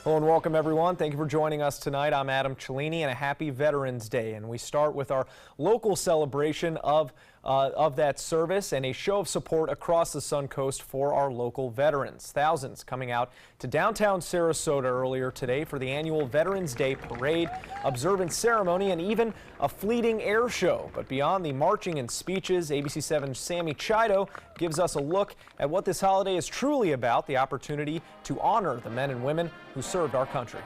Hello and welcome everyone. Thank you for joining us tonight. I'm Adam Cellini and a happy Veterans Day. And we start with our local celebration of that service and a show of support across the Suncoast for our local veterans. Thousands coming out to downtown Sarasota earlier today for the annual Veterans Day parade, observance ceremony, and even a fleeting air show. But beyond the marching and speeches, ABC7's Sammy Chido gives us a look at what this holiday is truly about, the opportunity to honor the men and women who served our country.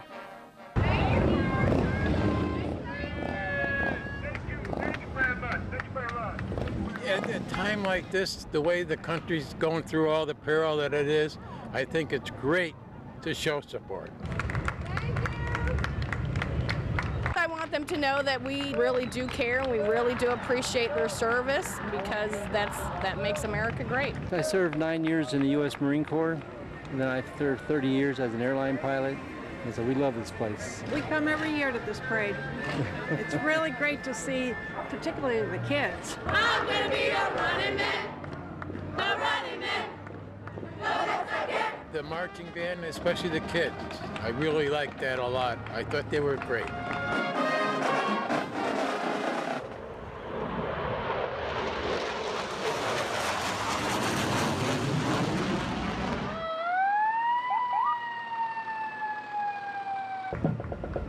At a time like this, the way the country's going through all the peril that it is, I think it's great to show support. I want them to know that we really do care and we really do appreciate their service, because that makes America great. I served 9 years in the U.S. Marine Corps, and then I served 30 years as an airline pilot. And so we love this place. We come every year to this parade. It's really great to see, particularly the kids. I'm gonna be a running man, a running man. The marching band, especially the kids, I really liked that a lot. I thought they were great.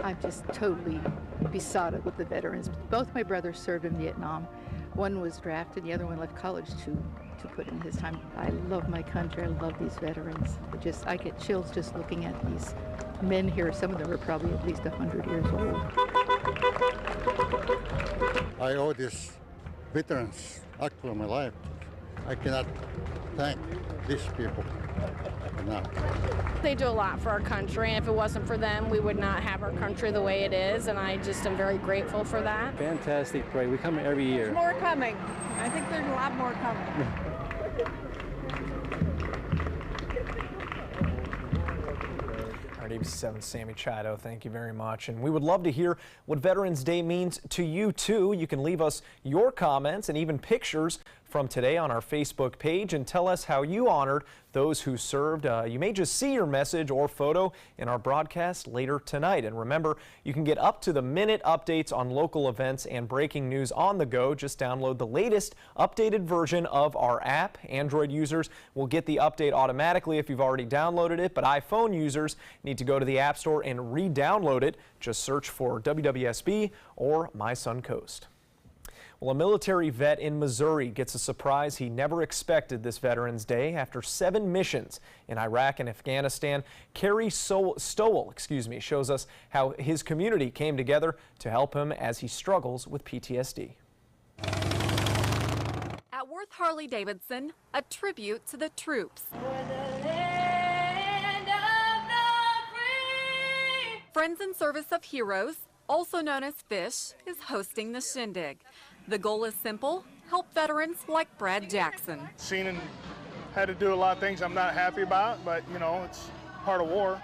I'm just totally besotted with the veterans. Both my brothers served in Vietnam. One was drafted, the other one left college to put in his time. I love my country. I love these veterans. I get chills just looking at these men here. Some of them are probably at least 100 years old. I owe these veterans act for my life. I cannot thank these people enough. They do a lot for our country, and if it wasn't for them, we would not have our country the way it is, and I just am very grateful for that. Fantastic parade. We come every year. There's more coming. I think there's a lot more coming. ABC7's Sammy Chido, thank you very much. And we would love to hear what Veterans Day means to you too. You can leave us your comments and even pictures from today on our Facebook page and tell us how you honored those who served. You may just see your message or photo in our broadcast later tonight. And remember, you can get up-to-the-minute updates on local events and breaking news on the go. Just download the latest updated version of our app. Android users will get the update automatically if you've already downloaded it, but iPhone users need to go to the App Store and re-download it. Just search for WWSB or My Suncoast. Well, a military vet in Missouri gets a surprise he never expected this Veterans Day. After 7 missions in Iraq and Afghanistan, Kerry Stowell, shows us how his community came together to help him as he struggles with PTSD. At Worth Harley-Davidson, a tribute to the troops. Friends in Service of Heroes, also known as FISH, is hosting the shindig. The goal is simple: help veterans like Brad Jackson. Seen and had to do a lot of things I'm not happy about, but you know, it's part of war.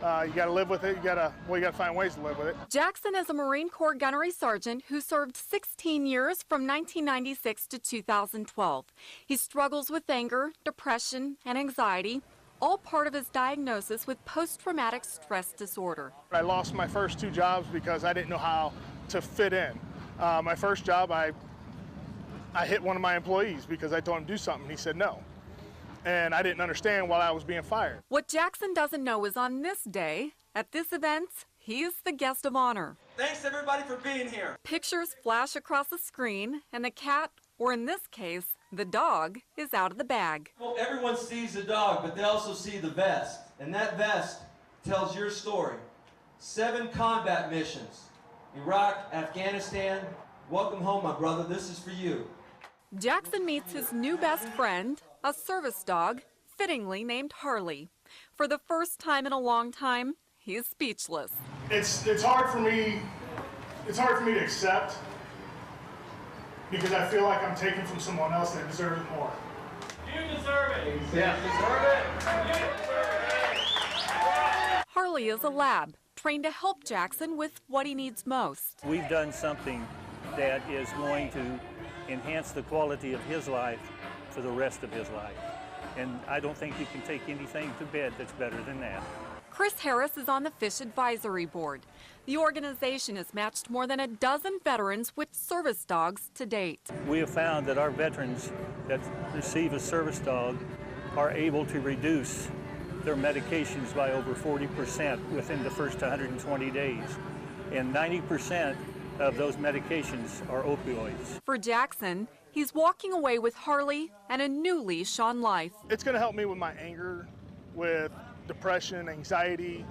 You got to live with it. You got to find ways to live with it. Jackson is a Marine Corps gunnery sergeant who served 16 years from 1996 to 2012. He struggles with anger, depression, and anxiety, all part of his diagnosis with post-traumatic stress disorder. I lost my first 2 jobs because I didn't know how to fit in. My first job, I hit one of my employees because I told him to do something. He said no. And I didn't understand why I was being fired. What Jackson doesn't know is on this day, at this event, he is the guest of honor. Thanks everybody for being here. Pictures flash across the screen, and the cat, or in this case, the dog, is out of the bag. Well, everyone sees the dog, but they also see the vest. And that vest tells your story. 7 combat missions. Iraq, Afghanistan. Welcome home, my brother. This is for you. Jackson meets his new best friend, a service dog, fittingly named Harley. For the first time in a long time, he is speechless. It's hard for me. It's hard for me to accept because I feel like I'm taking from someone else that deserves it more. You deserve it. Yeah. You deserve it. You deserve it. Harley is a lab, trained to help Jackson with what he needs most. We've done something that is going to enhance the quality of his life for the rest of his life. And I don't think you can take anything to bed that's better than that. Chris Harris is on the Fish Advisory Board. The organization has matched more than a dozen veterans with service dogs to date. We have found that our veterans that receive a service dog are able to reduce their medications by over 40% within the first 120 days. And 90% of those medications are opioids. For Jackson, he's walking away with Harley and a new leash on life. It's going to help me with my anger, with depression, anxiety,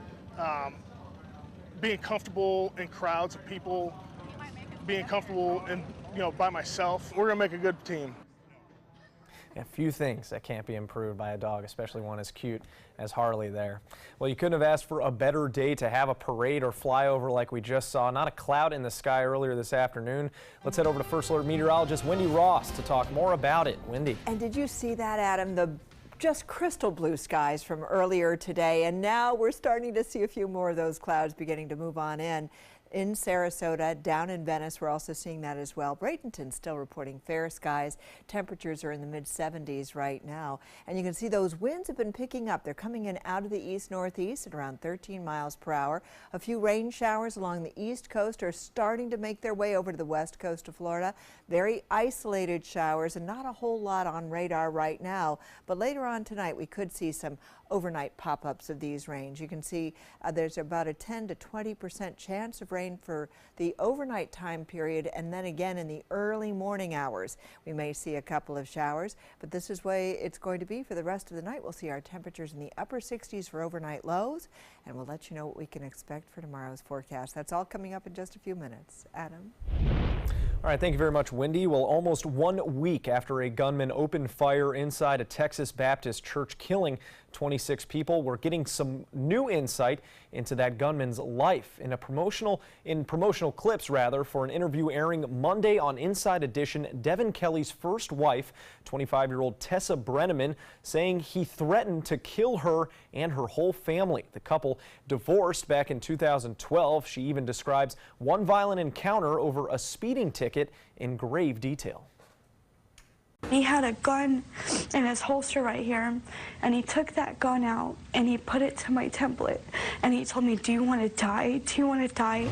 being comfortable in crowds of people, being comfortable in, by myself. We're going to make a good team. A few things that can't be improved by a dog, especially one as cute as Harley there. Well, you couldn't have asked for a better day to have a parade or flyover like we just saw. Not a cloud in the sky earlier this afternoon. Let's head over to First Alert meteorologist Wendy Ross to talk more about it. Wendy. And did you see that, Adam? The just crystal blue skies from earlier today, and now we're starting to see a few more of those clouds beginning to move on in Sarasota, down in Venice. We're also seeing that as well. Bradenton still reporting fair skies. Temperatures are in the mid-70s right now. And you can see those winds have been picking up. They're coming in out of the east-northeast at around 13 miles per hour. A few rain showers along the east coast are starting to make their way over to the west coast of Florida. Very isolated showers and not a whole lot on radar right now. But later on tonight, we could see some overnight pop-ups of these rains. You can see there's about a 10 to 20% chance of rain for the overnight time period, and then again in the early morning hours we may see a couple of showers, but this is the way it's going to be for the rest of the night. We'll see our temperatures in the upper 60s for overnight lows, and we'll let you know what we can expect for tomorrow's forecast. That's all coming up in just a few minutes. Adam? All right, thank you very much, Wendy. Well, almost 1 week after a gunman opened fire inside a Texas Baptist church, killing 26 people, we're getting some new insight into that gunman's life in promotional clips for an interview airing Monday on Inside Edition. Devin Kelly's first wife, 25-year-old Tessa Brenneman, saying he threatened to kill her and her whole family. The couple divorced back in 2012. She even describes one violent encounter over a speeding ticket in grave detail. He had a gun in his holster right here, and he took that gun out and he put it to my template, and he told me, "Do you want to die? Do you want to die?"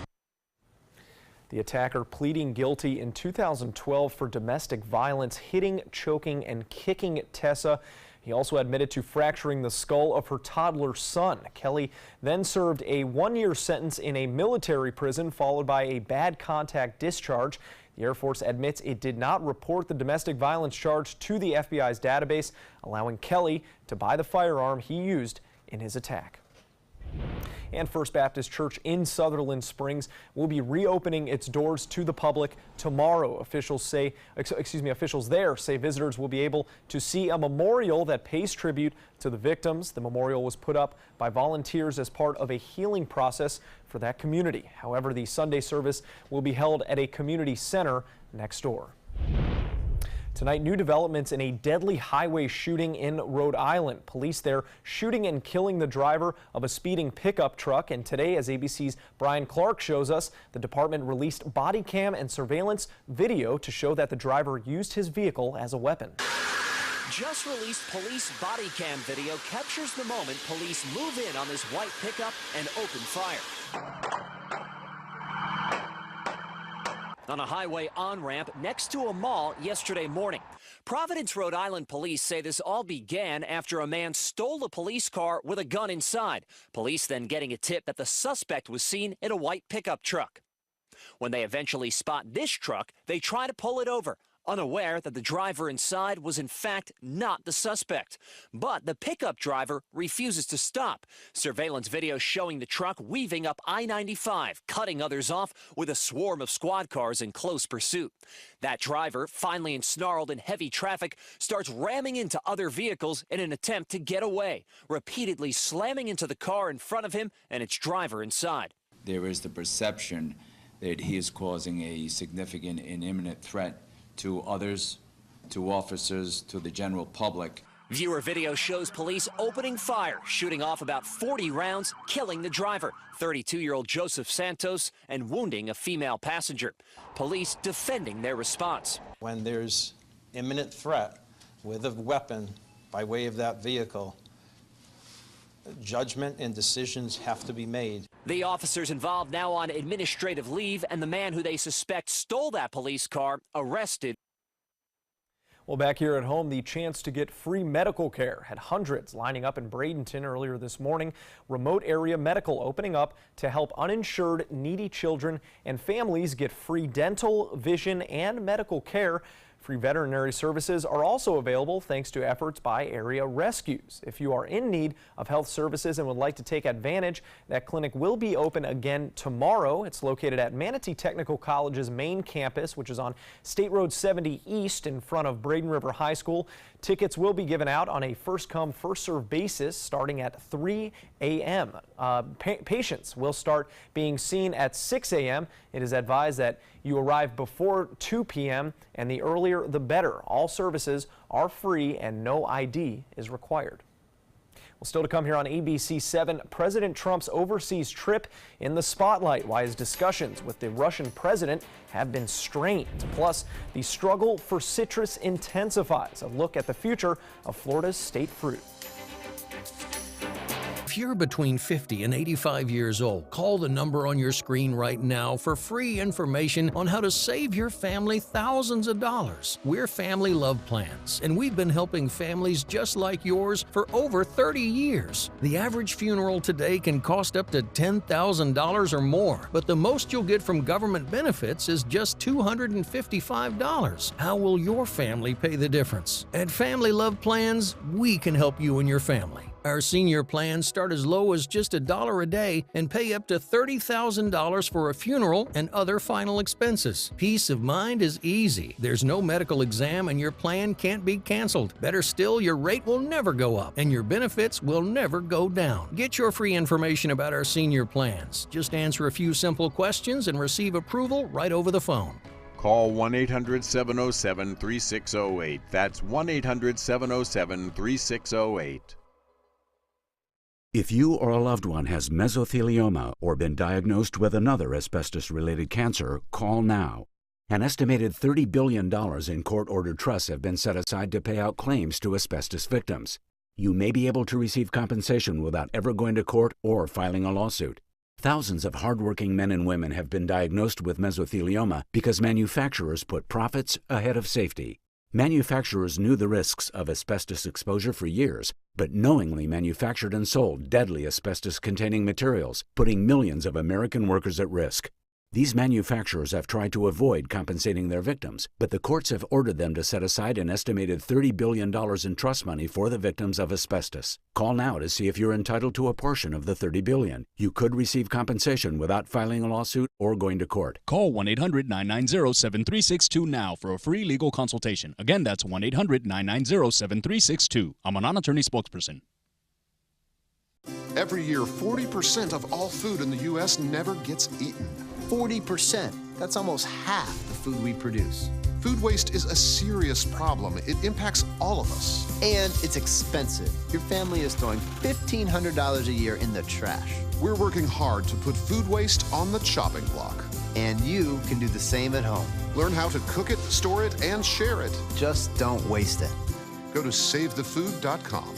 The attacker pleading guilty in 2012 for domestic violence, hitting, choking, and kicking Tessa. He also admitted to fracturing the skull of her toddler son. Kelly then served a 1-year sentence in a military prison, followed by a bad contact discharge. The Air Force admits it did not report the domestic violence charge to the FBI's database, allowing Kelly to buy the firearm he used in his attack. And First Baptist Church in Sutherland Springs will be reopening its doors to the public tomorrow. Officials there say visitors will be able to see a memorial that pays tribute to the victims. The memorial was put up by volunteers as part of a healing process for that community. However, the Sunday service will be held at a community center next door. Tonight, new developments in a deadly highway shooting in Rhode Island. Police there shooting and killing the driver of a speeding pickup truck. And today, as ABC's Brian Clark shows us, the department released body cam and surveillance video to show that the driver used his vehicle as a weapon. Just released police body cam video captures the moment police move in on this white pickup and open fire. On a highway on-ramp next to a mall yesterday morning. Providence, Rhode Island police say this all began after a man stole a police car with a gun inside. Police then getting a tip that the suspect was seen in a white pickup truck. When they eventually spot this truck, they try to pull it over, unaware that the driver inside was in fact not the suspect. But the pickup driver refuses to stop. Surveillance video showing the truck weaving up I-95, cutting others off with a swarm of squad cars in close pursuit. That driver, finally ensnarled in heavy traffic, starts ramming into other vehicles in an attempt to get away, repeatedly slamming into the car in front of him and its driver inside. There is the perception that he is causing a significant and imminent threat to others, to officers, to the general public. Viewer video shows police opening fire, shooting off about 40 rounds, killing the driver, 32-year-old Joseph Santos, and wounding a female passenger. Police defending their response. When there's imminent threat with a weapon by way of that vehicle, judgment and decisions have to be made. The officers involved now on administrative leave, and the man who they suspect stole that police car arrested. Well, back here at home, the chance to get free medical care had hundreds lining up in Bradenton earlier this morning. Remote area medical opening up to help uninsured, needy children and families get free dental, vision, and medical care. Free veterinary services are also available thanks to efforts by area rescues. If you are in need of health services and would like to take advantage, that clinic will be open again tomorrow. It's located at Manatee Technical College's main campus, which is on State Road 70 East in front of Braden River High School. Tickets will be given out on a first-come, first-served basis starting at 3 a.m. Patients will start being seen at 6 a.m. It is advised that you arrive before 2 p.m. and the earlier the better. All services are free and no ID is required. Well, still to come here on ABC 7, President Trump's overseas trip in the spotlight. Why his discussions with the Russian president have been strained. Plus, the struggle for citrus intensifies. A look at the future of Florida's state fruit. If you're between 50 and 85 years old, call the number on your screen right now for free information on how to save your family thousands of dollars. We're Family Love Plans, and we've been helping families just like yours for over 30 years. The average funeral today can cost up to $10,000 or more, but the most you'll get from government benefits is just $255. How will your family pay the difference? At Family Love Plans, we can help you and your family. Our senior plans start as low as just $1 a day and pay up to $30,000 for a funeral and other final expenses. Peace of mind is easy. There's no medical exam and your plan can't be canceled. Better still, your rate will never go up and your benefits will never go down. Get your free information about our senior plans. Just answer a few simple questions and receive approval right over the phone. Call 1-800-707-3608. That's 1-800-707-3608. If you or a loved one has mesothelioma or been diagnosed with another asbestos-related cancer, call now. An estimated $30 billion in court-ordered trusts have been set aside to pay out claims to asbestos victims. You may be able to receive compensation without ever going to court or filing a lawsuit. Thousands of hardworking men and women have been diagnosed with mesothelioma because manufacturers put profits ahead of safety. Manufacturers knew the risks of asbestos exposure for years, but knowingly manufactured and sold deadly asbestos-containing materials, putting millions of American workers at risk. These manufacturers have tried to avoid compensating their victims, but the courts have ordered them to set aside an estimated $30 billion in trust money for the victims of asbestos. Call now to see if you're entitled to a portion of the $30 billion. You could receive compensation without filing a lawsuit or going to court. Call 1-800-990-7362 now for a free legal consultation. Again, that's 1-800-990-7362. I'm a non-attorney spokesperson. Every year, 40% of all food in the U.S. never gets eaten. 40%. That's almost half the food we produce. Food waste is a serious problem. It impacts all of us. And it's expensive. Your family is throwing $1,500 a year in the trash. We're working hard to put food waste on the chopping block. And you can do the same at home. Learn how to cook it, store it, and share it. Just don't waste it. Go to SaveTheFood.com.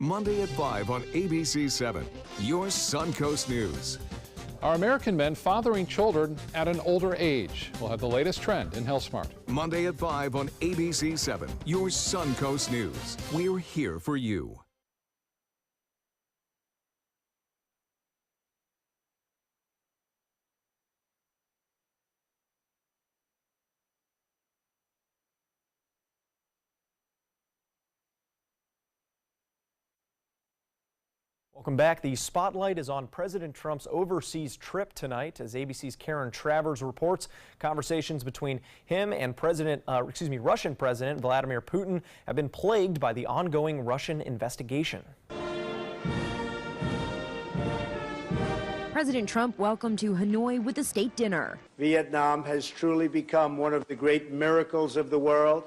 Monday at 5 on ABC 7, your Suncoast News. Are American men fathering children at an older age? We'll have the latest trend in Health Smart. Monday at 5 on ABC 7, your Suncoast News. We're here for you. Welcome back. The spotlight is on President Trump's overseas trip tonight. As ABC's Karen Travers reports, conversations between him and Russian President Vladimir Putin have been plagued by the ongoing Russian investigation. President Trump welcomed to Hanoi with a state dinner. Vietnam has truly become one of the great miracles of the world,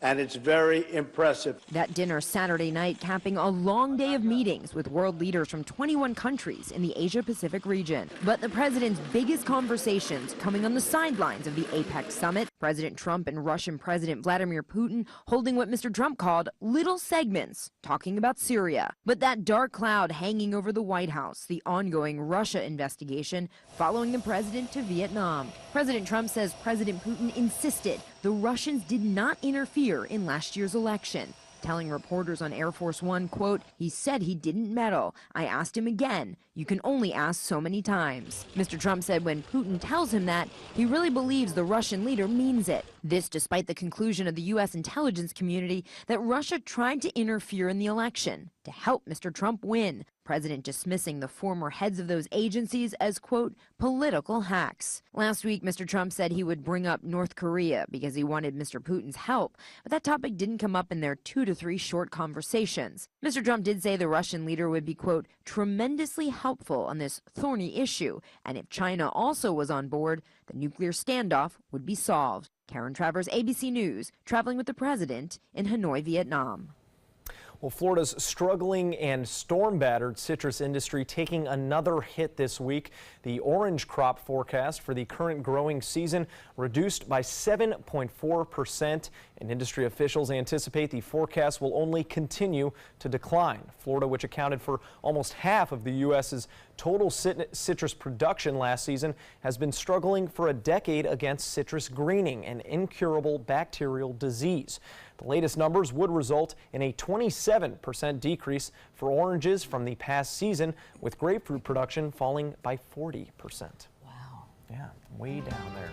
and it's very impressive. That dinner Saturday night capping a long day of meetings with world leaders from 21 countries in the Asia-Pacific region. But the president's biggest conversations coming on the sidelines of the APEC summit. President Trump and Russian President Vladimir Putin holding what Mr. Trump called little segments, talking about Syria. But that dark cloud hanging over the White House, the ongoing Russia investigation following the president to Vietnam. President Trump says President Putin insisted the Russians did not interfere in last year's election, telling reporters on Air Force One, quote, "He said he didn't meddle. I asked him again. You can only ask so many times." Mr. Trump said when Putin tells him that, he really believes the Russian leader means it. This despite the conclusion of the U.S. intelligence community that Russia tried to interfere in the election to help Mr. Trump win. President dismissing the former heads of those agencies as, quote, political hacks. Last week, Mr. Trump said he would bring up North Korea because he wanted Mr. Putin's help, but that topic didn't come up in their 2 to 3 short conversations. Mr. Trump did say the Russian leader would be, quote, tremendously helpful on this thorny issue, and if China also was on board, the nuclear standoff would be solved. Karen Travers, ABC News, traveling with the president in Hanoi, Vietnam. Well, Florida's struggling and storm-battered citrus industry taking another hit this week. The orange crop forecast for the current growing season reduced by 7.4%, and industry officials anticipate the forecast will only continue to decline. Florida, which accounted for almost half of the U.S.'s total citrus production last season, has been struggling for a decade against citrus greening, an incurable bacterial disease. The latest numbers would result in a 27% decrease for oranges from the past season, with grapefruit production falling by 40%. Wow. Yeah, way down there.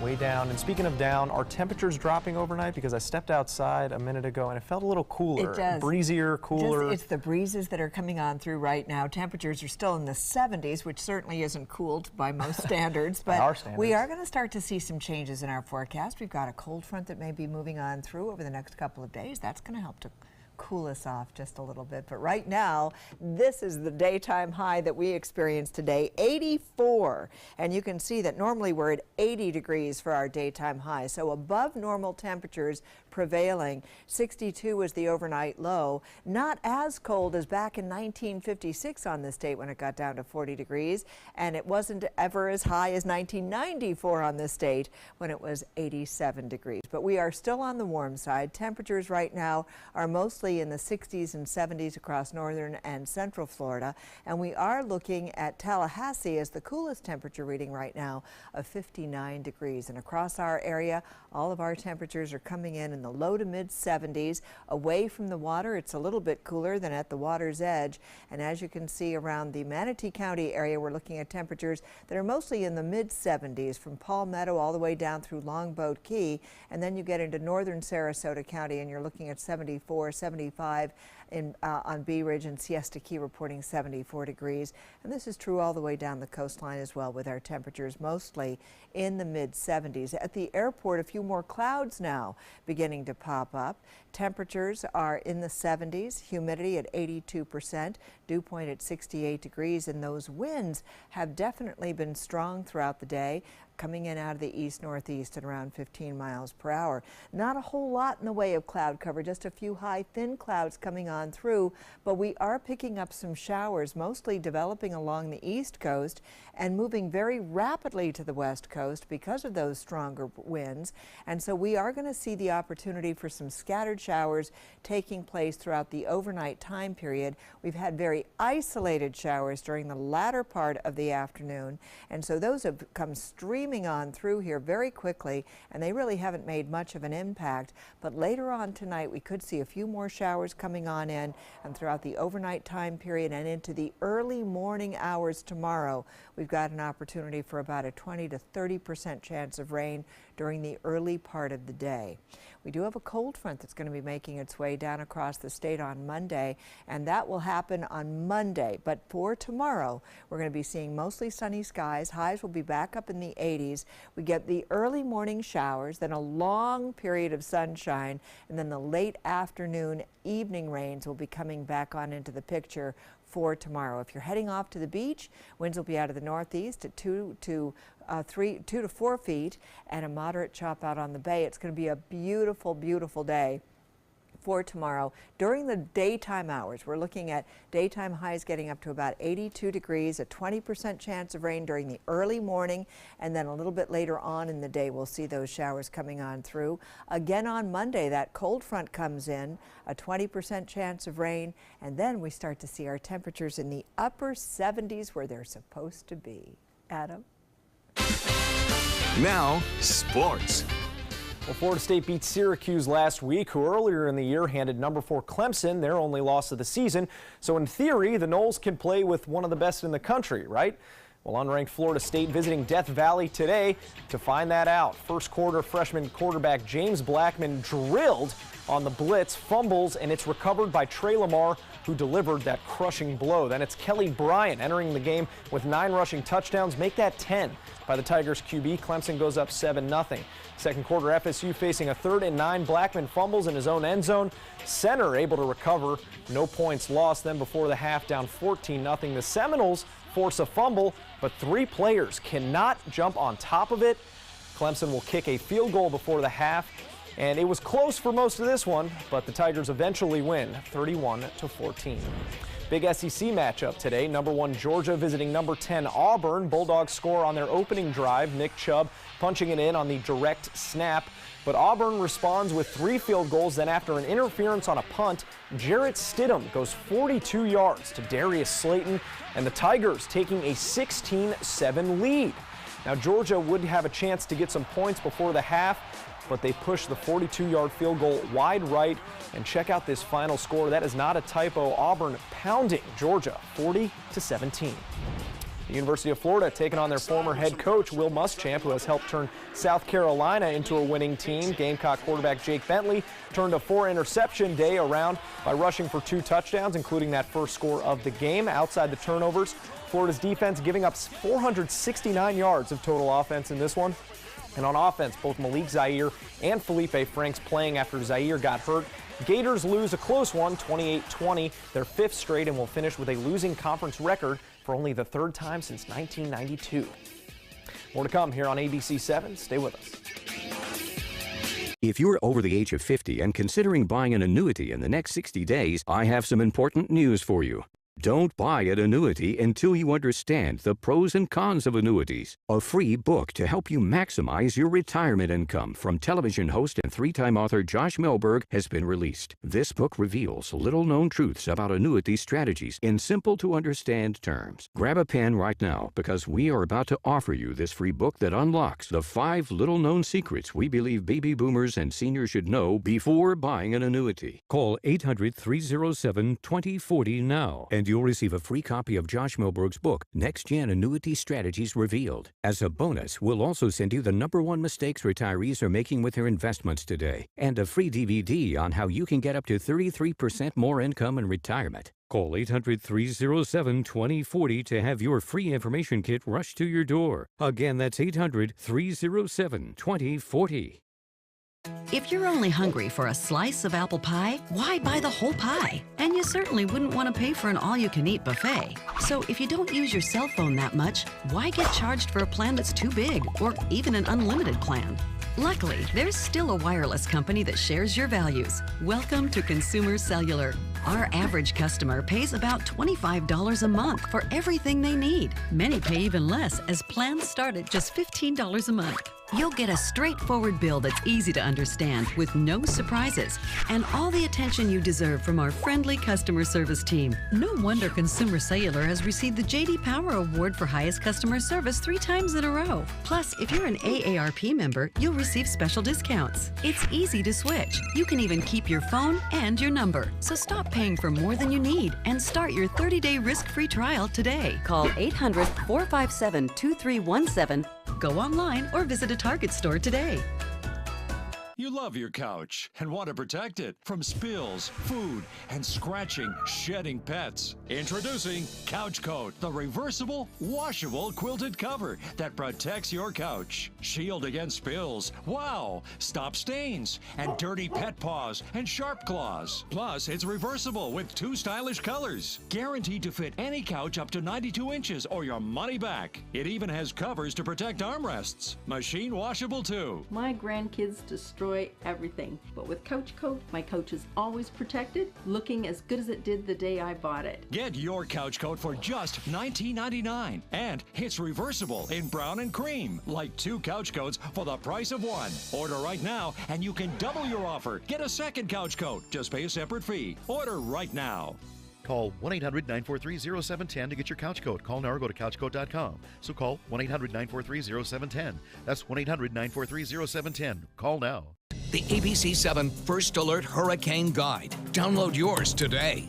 Way down. And speaking of down, are temperatures dropping overnight? Because I stepped outside a minute ago and it felt a little cooler. It does. Breezier, cooler. It's the breezes that are coming on through right now. Temperatures are still in the 70s, which certainly isn't cooled by most standards. But our standards. We are going to start to see some changes in our forecast. We've got a cold front that may be moving on through over the next couple of days. That's going to help to cool us off just a little bit. But right now, this is the daytime high that we experienced today, 84. And you can see that normally we're at 80 degrees for our daytime high. So above normal temperatures prevailing. 62 was the overnight low. Not as cold as back in 1956 on this date when it got down to 40 degrees. And it wasn't ever as high as 1994 on this date when it was 87 degrees. But we are still on the warm side. Temperatures right now are mostly in the 60s and 70s across northern and central Florida. And we are looking at Tallahassee as the coolest temperature reading right now of 59 degrees. And across our area, all of our temperatures are coming in the low to mid 70s. Away from the water, it's a little bit cooler than at the water's edge. And as you can see around the Manatee County area, we're looking at temperatures that are mostly in the mid 70s from Palmetto all the way down through Longboat Key. And then you get into northern Sarasota County and you're looking at 74, 75 on Bee Ridge and Siesta Key reporting 74 degrees. And this is true all the way down the coastline as well, with our temperatures mostly in the mid 70s. At the airport, a few more clouds now beginning to pop up. Temperatures are in the 70s, humidity at 82%, dew point at 68 degrees, and those winds have definitely been strong throughout the day, coming in out of the east-northeast at around 15 miles per hour. Not a whole lot in the way of cloud cover, just a few high, thin clouds coming on through, but we are picking up some showers, mostly developing along the east coast and moving very rapidly to the west coast because of those stronger winds. And so we are going to see the opportunity for some scattered showers taking place throughout the overnight time period. We've had very isolated showers during the latter part of the afternoon, and so those have come streaming on through here very quickly, and they really haven't made much of an impact. But later on tonight, we could see a few more showers coming on in, and throughout the overnight time period and into the early morning hours tomorrow, we've got an opportunity for about a 20 to 30% chance of rain during the early part of the day. We do have a cold front that's going to be making its way down across the state on Monday, and that will happen on Monday. But for tomorrow, we're going to be seeing mostly sunny skies. Highs will be back up in the 80s. 80s. We get the early morning showers, then a long period of sunshine, and then the late afternoon, evening rains will be coming back on into the picture for tomorrow. If you're heading off to the beach, winds will be out of the northeast at 2 to 4 feet, and a moderate chop out on the bay. It's going to be a beautiful, beautiful day for tomorrow. During the daytime hours, we're looking at daytime highs getting up to about 82 degrees, a 20% chance of rain during the early morning, and then a little bit later on in the day we'll see those showers coming on through. Again on Monday, that cold front comes in, a 20% chance of rain, and then we start to see our temperatures in the upper 70s where they're supposed to be. Adam? Now, sports. Well, Florida State beat Syracuse last week, who earlier in the year handed number 4 Clemson their only loss of the season. So in theory, the Noles can play with one of the best in the country, right? Well, unranked Florida State visiting Death Valley today to find that out. First quarter, freshman quarterback James Blackman drilled on the blitz, fumbles, and it's recovered by Trey Lamar, who delivered that crushing blow. Then it's Kelly Bryant entering the game with 9 rushing touchdowns, make that 10 by the Tigers QB. Clemson goes up 7-0. Second quarter, FSU facing a 3rd and 9. Blackman fumbles in his own end zone. Center able to recover. No points lost. Then before the half, down 14-0. The Seminoles force a fumble, but 3 players cannot jump on top of it. Clemson will kick a field goal before the half. And it was close for most of this one, but the Tigers eventually win 31-14. Big SEC matchup today. Number 1 Georgia visiting number 10 Auburn. Bulldogs score on their opening drive. Nick Chubb punching it in on the direct snap. But Auburn responds with 3 field goals. Then after an interference on a punt, Jarrett Stidham goes 42 yards to Darius Slayton, and the Tigers taking a 16-7 lead. Now Georgia would have a chance to get some points before the half, but they push the 42-yard field goal wide right. And check out this final score. That is not a typo. Auburn pounding Georgia 40-17. The University of Florida taking on their former head coach, Will Muschamp, who has helped turn South Carolina into a winning team. Gamecock quarterback Jake Bentley turned a 4-interception day around by rushing for 2 touchdowns, including that first score of the game. Outside the turnovers, Florida's defense giving up 469 yards of total offense in this one. And on offense, both Malik Zaire and Felipe Franks playing after Zaire got hurt. Gators lose a close one, 28-20, their 5th straight, and will finish with a losing conference record for only the 3rd time since 1992. More to come here on ABC 7. Stay with us. If you're over the age of 50 and considering buying an annuity in the next 60 days, I have some important news for you. Don't buy an annuity until you understand the pros and cons of annuities. A free book to help you maximize your retirement income from television host and 3-time author Josh Melberg has been released. This book reveals little-known truths about annuity strategies in simple-to-understand terms. Grab a pen right now because we are about to offer you this free book that unlocks the 5 little-known secrets we believe baby boomers and seniors should know before buying an annuity. Call 800-307-2040 now and you'll receive a free copy of Josh Melberg's book, Next Gen Annuity Strategies Revealed. As a bonus, we'll also send you the #1 mistakes retirees are making with their investments today, and a free DVD on how you can get up to 33% more income in retirement. Call 800-307-2040 to have your free information kit rushed to your door. Again, that's 800-307-2040. If you're only hungry for a slice of apple pie, why buy the whole pie? And you certainly wouldn't want to pay for an all-you-can-eat buffet. So if you don't use your cell phone that much, why get charged for a plan that's too big or even an unlimited plan? Luckily, there's still a wireless company that shares your values. Welcome to Consumer Cellular. Our average customer pays about $25 a month for everything they need. Many pay even less, as plans start at just $15 a month. You'll get a straightforward bill that's easy to understand with no surprises and all the attention you deserve from our friendly customer service team. No wonder Consumer Cellular has received the J.D. Power Award for highest customer service 3 times in a row. Plus, if you're an AARP member, you'll receive special discounts. It's easy to switch. You can even keep your phone and your number. So stop paying for more than you need and start your 30-day risk-free trial today. Call 800-457-2317. Go online or visit a Target store today. You love your couch and want to protect it from spills, food, and scratching, shedding pets. Introducing Couch Coat, the reversible, washable quilted cover that protects your couch. Shield against spills, wow, stop stains, and dirty pet paws and sharp claws. Plus, it's reversible with 2 stylish colors. Guaranteed to fit any couch up to 92 inches or your money back. It even has covers to protect armrests. Machine washable too. My grandkids destroy everything, but with Couch Coat, my couch is always protected, looking as good as it did the day I bought it. Get your Couch Coat for just $19.99, and it's reversible in brown and cream, like 2 couch coats for the price of 1. Order right now, and you can double your offer. Get a second Couch Coat. Just pay a separate fee. Order right now. Call 1-800-943-0710 to get your couch coat. Call now or go to couchcoat.com. So call 1-800-943-0710. That's 1-800-943-0710. Call now. The ABC 7 First Alert Hurricane Guide. Download yours today.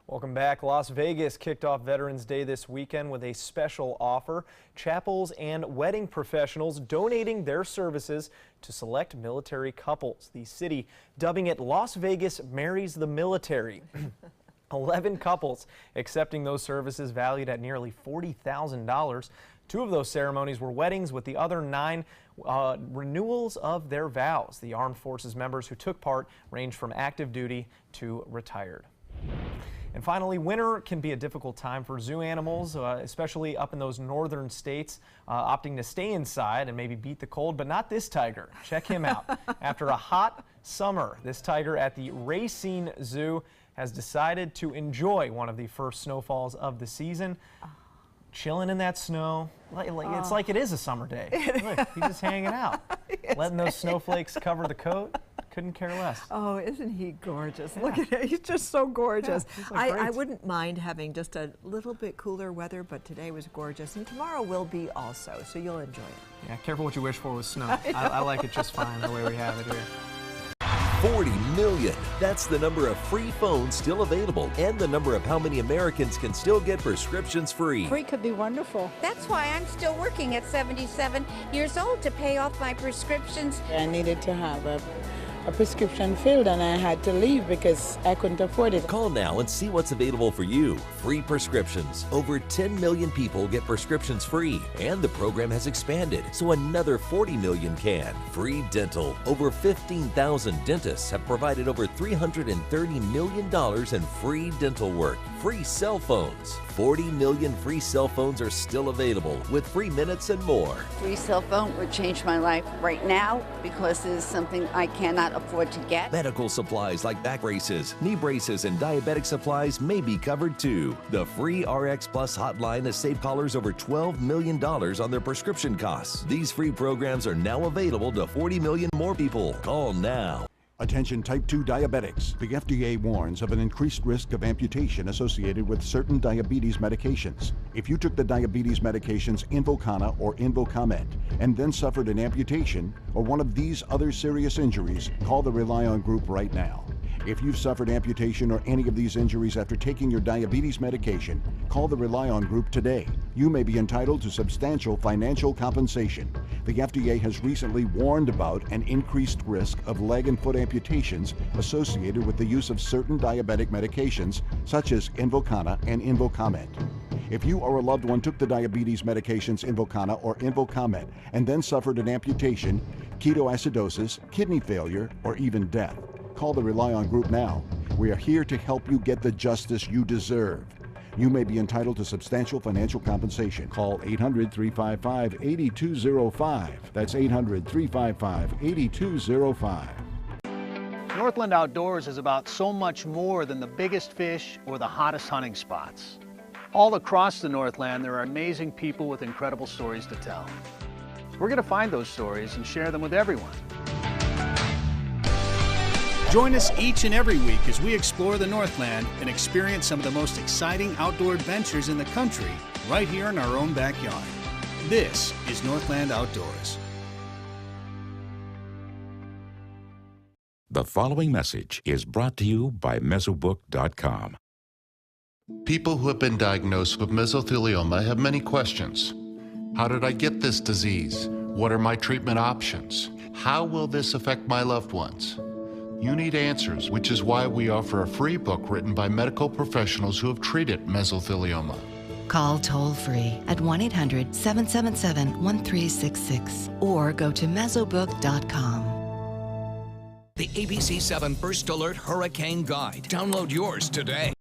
Welcome back. Las Vegas kicked off Veterans Day this weekend with a special offer. Chapels and wedding professionals donating their services to select military couples. The city dubbing it Las Vegas Marries the Military. 11 couples accepting those services valued at nearly $40,000. 2 of those ceremonies were weddings, with the other 9 renewals of their vows. The Armed Forces members who took part ranged from active duty to retired. And finally, winter can be a difficult time for zoo animals, especially up in those northern states, opting to stay inside and maybe beat the cold, but not this tiger. Check him out. After a hot summer, this tiger at the Racine Zoo has decided to enjoy one of the first snowfalls of the season. Chilling in that snow. It's like it is a summer day. Look, he's just hanging out, letting those snowflakes cover the coat. Couldn't care less. Oh, isn't he gorgeous? Yeah. Look at him. He's just so gorgeous. Yeah, I wouldn't mind having just a little bit cooler weather, but today was gorgeous, and tomorrow will be also, so you'll enjoy it. Yeah, careful what you wish for with snow. I like it just fine the way we have it here. 40 million. That's the number of free phones still available and the number of how many Americans can still get prescriptions free. Free could be wonderful. That's why I'm still working at 77 years old to pay off my prescriptions. I needed to have a prescription filled, and I had to leave because I couldn't afford it. Call now and see what's available for you. Free prescriptions. Over 10 million people get prescriptions free, and the program has expanded, so another 40 million can. Free dental. Over 15,000 dentists have provided over $330 million in free dental work. Free cell phones. 40 million free cell phones are still available with free minutes and more. Free cell phone would change my life right now because it is something I cannot afford to get. Medical supplies like back braces, knee braces, and diabetic supplies may be covered too. The free RX Plus hotline has saved callers over $12 million on their prescription costs. These free programs are now available to 40 million more people. Call now. Attention type 2 diabetics. The FDA warns of an increased risk of amputation associated with certain diabetes medications. If you took the diabetes medications Invokana or Invokamet and then suffered an amputation or one of these other serious injuries, call the Rely On Group right now. If you've suffered amputation or any of these injuries after taking your diabetes medication, call the Rely On Group today. You may be entitled to substantial financial compensation. The FDA has recently warned about an increased risk of leg and foot amputations associated with the use of certain diabetic medications, such as Invokana and Invokamet. If you or a loved one took the diabetes medications Invokana or Invokamet and then suffered an amputation, ketoacidosis, kidney failure, or even death, call the Rely On Group now. We are here to help you get the justice you deserve. You may be entitled to substantial financial compensation. Call 800-355-8205. That's 800-355-8205. Northland Outdoors is about so much more than the biggest fish or the hottest hunting spots. All across the Northland, there are amazing people with incredible stories to tell. We're going to find those stories and share them with everyone. Join us each and every week as we explore the Northland and experience some of the most exciting outdoor adventures in the country right here in our own backyard. This is Northland Outdoors. The following message is brought to you by Mesobook.com. People who have been diagnosed with mesothelioma have many questions. How did I get this disease? What are my treatment options? How will this affect my loved ones? You need answers, which is why we offer a free book written by medical professionals who have treated mesothelioma. Call toll-free at 1-800-777-1366 or go to mesobook.com. The ABC7 First Alert Hurricane Guide. Download yours today.